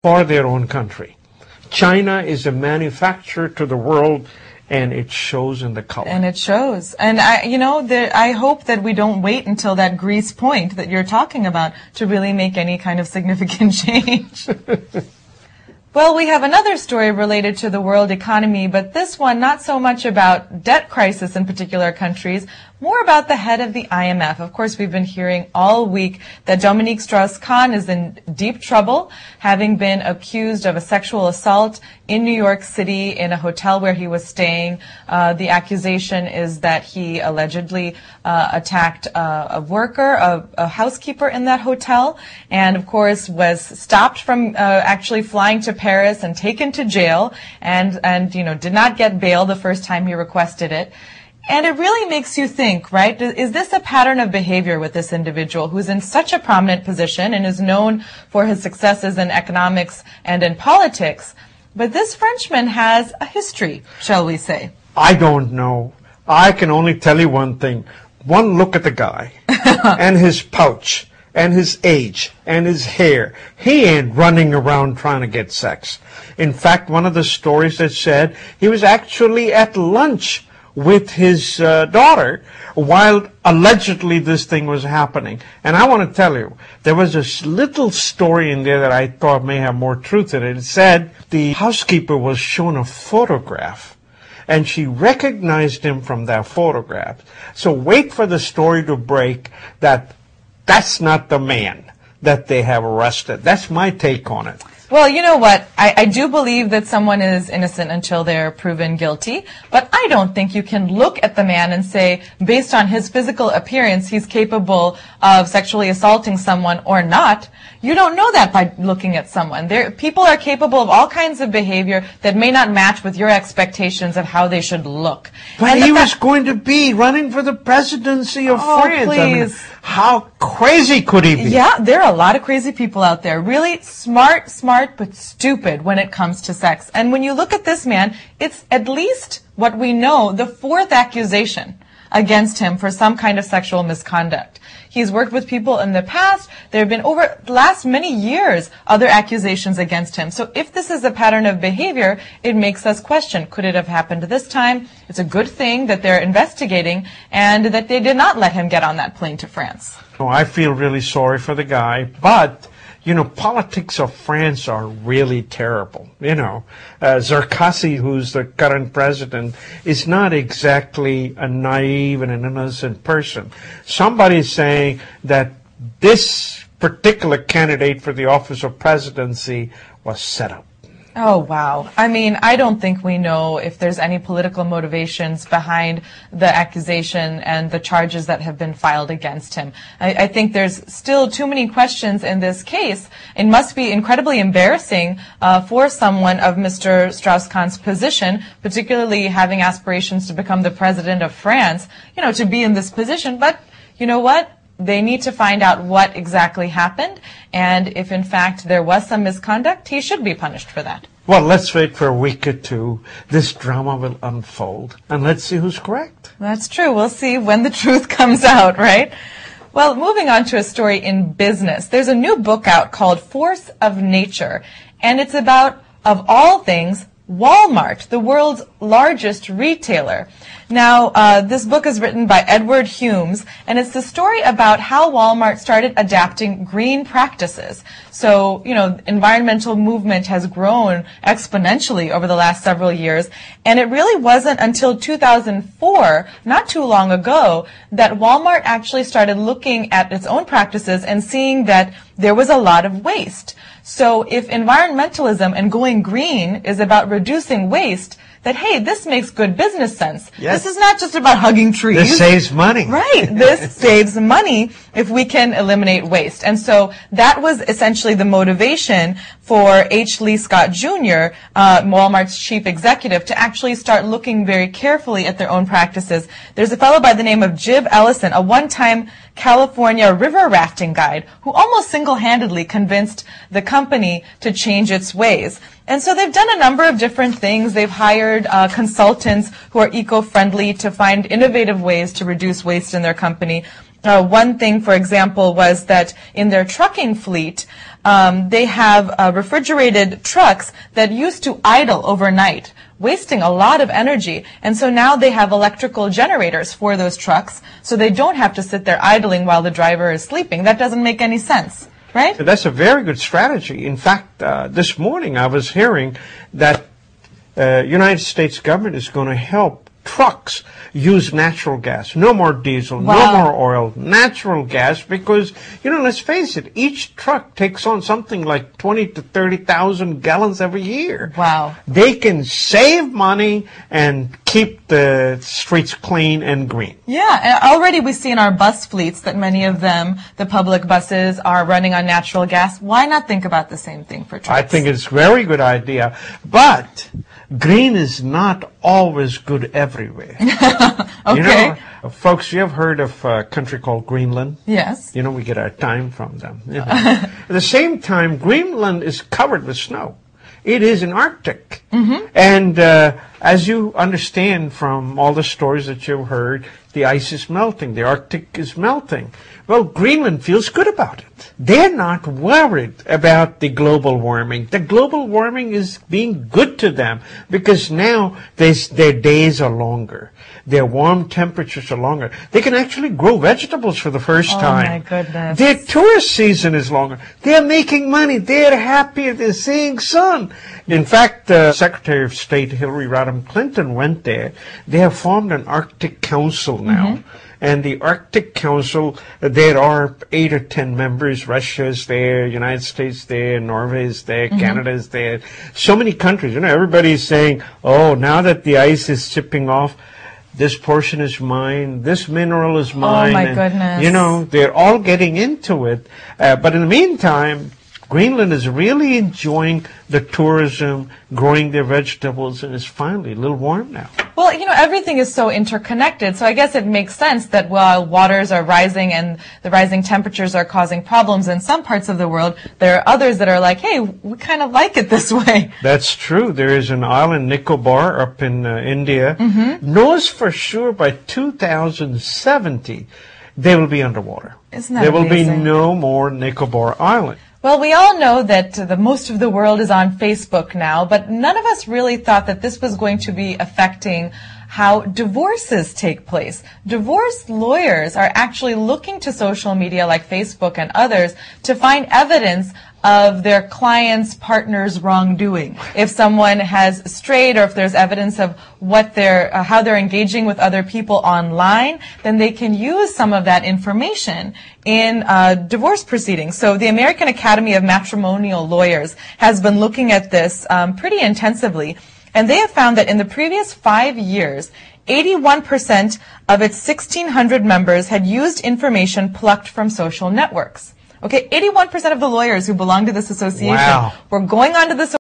for their own country. China is a manufacturer to the world, and it shows in the color. And it shows. And I hope that we don't wait until that grease point that you're talking about to really make any kind of significant change. Well, we have another story related to the world economy, but this one not so much about debt crisis in particular countries, more about the head of the IMF. Of course, we've been hearing all week that Dominique Strauss-Kahn is in deep trouble, having been accused of a sexual assault in New York City in a hotel where he was staying. The accusation is that he allegedly attacked a worker, a housekeeper in that hotel, and of course was stopped from actually flying to Paris and taken to jail, and did not get bail the first time he requested it. And it really makes you think, right? Is this a pattern of behavior with this individual who's in such a prominent position and is known for his successes in economics and in politics? But this Frenchman has a history, shall we say? I don't know. I can only tell you one thing. One look at the guy and his pouch and his age and his hair. He ain't running around trying to get sex. In fact, one of the stories that said he was actually at lunch with his daughter while allegedly this thing was happening. And I want to tell you, there was this little story in there that I thought may have more truth in it. It said the housekeeper was shown a photograph, and she recognized him from that photograph. So wait for the story to break that that's not the man that they have arrested. That's my take on it. Well, you know what? I do believe that someone is innocent until they're proven guilty, but I don't think you can look at the man and say, based on his physical appearance, he's capable of sexually assaulting someone or not. You don't know that by looking at someone. People are capable of all kinds of behavior that may not match with your expectations of how they should look. But he was going to be running for the presidency of France. Please. I mean, how crazy could he be? Yeah, there are a lot of crazy people out there. Really smart, but stupid when it comes to sex. And when you look at this man, it's at least what we know, the fourth accusation against him for some kind of sexual misconduct. He's worked with people in the past. There have been over the last many years other accusations against him. So if this is a pattern of behavior, it makes us question, could it have happened this time? It's a good thing that they're investigating and that they did not let him get on that plane to France. Oh, I feel really sorry for the guy, but politics of France are really terrible. Sarkozy, who's the current president, is not exactly a naive and an innocent person. Somebody's saying that this particular candidate for the office of presidency was set up. Oh, wow. I mean, I don't think we know if there's any political motivations behind the accusation and the charges that have been filed against him. I think there's still too many questions in this case. It must be incredibly embarrassing for someone of Mr. Strauss-Kahn's position, particularly having aspirations to become the president of France, to be in this position. But you know what? They need to find out what exactly happened, and if in fact there was some misconduct, he should be punished for that. Well, let's wait for a week or two. This drama will unfold, and let's see who's correct. That's true. We'll see when the truth comes out, right? Well, moving on to a story in business. There's a new book out called Force of Nature, and it's about, of all things, Walmart, the world's largest retailer. Now, this book is written by Edward Humes, and it's the story about how Walmart started adapting green practices. So, environmental movement has grown exponentially over the last several years, and it really wasn't until 2004, not too long ago, that Walmart actually started looking at its own practices and seeing that there was a lot of waste. So if environmentalism and going green is about reducing waste, that, hey, this makes good business sense. Yes. This is not just about hugging trees. This saves money. Right. This saves money if we can eliminate waste. And so that was essentially the motivation for H. Lee Scott Jr., Walmart's chief executive, to actually start looking very carefully at their own practices. There's a fellow by the name of Jib Ellison, a one-time California river rafting guide, who almost single-handedly convinced the company to change its ways. And so they've done a number of different things. They've hired consultants who are eco-friendly to find innovative ways to reduce waste in their company. One thing, for example, was that in their trucking fleet, they have refrigerated trucks that used to idle overnight, wasting a lot of energy. And so now they have electrical generators for those trucks, so they don't have to sit there idling while the driver is sleeping. That doesn't make any sense, right? That's a very good strategy. In fact, this morning I was hearing that United States government is going to help trucks use natural gas. No more diesel, no more oil, natural gas, because, let's face it, each truck takes on something like 20 to 30,000 gallons every year. Wow. They can save money and keep the streets clean and green. Yeah, and already we see in our bus fleets that many of them, the public buses, are running on natural gas. Why not think about the same thing for trucks? I think it's a very good idea, but green is not always good everywhere. Okay. Folks, you have heard of a country called Greenland? Yes. We get our time from them. At the same time, Greenland is covered with snow. It is an Arctic. And as you understand from all the stories that you've heard, the ice is melting. The Arctic is melting. Well, Greenland feels good about it. They're not worried about the global warming. The global warming is being good to them because now their days are longer. Their warm temperatures are longer. They can actually grow vegetables for the first time. Oh, my goodness. Their tourist season is longer. They're making money. They're happier. They're seeing sun. In fact, Secretary of State Hillary Rodham Clinton went there. They have formed an Arctic Council now. And the Arctic Council, there are 8 or 10 members. Russia is there, United States there, Norway is there, Canada is there. So many countries. Everybody's saying, oh, now that the ice is chipping off, this portion is mine, this mineral is mine. Oh, my goodness. They're all getting into it. But in the meantime, Greenland is really enjoying the tourism, growing their vegetables, and it's finally a little warm now. Well, everything is so interconnected, so I guess it makes sense that while waters are rising and the rising temperatures are causing problems in some parts of the world, there are others that are like, hey, we kind of like it this way. That's true. There is an island, Nicobar, up in India, knows for sure by 2070 they will be underwater. Isn't that There will be amazing? no more Nicobar Island. Well, we all know that the most of the world is on Facebook now, but none of us really thought that this was going to be affecting how divorces take place. Divorce lawyers are actually looking to social media like Facebook and others to find evidence of their client's partner's wrongdoing. If someone has strayed or if there's evidence of what how they're engaging with other people online, then they can use some of that information in divorce proceedings. So the American Academy of Matrimonial Lawyers has been looking at this pretty intensively, and they have found that in the previous 5 years, 81% of its 1,600 members had used information plucked from social networks. Okay, 81% of the lawyers who belong to this association were going onto this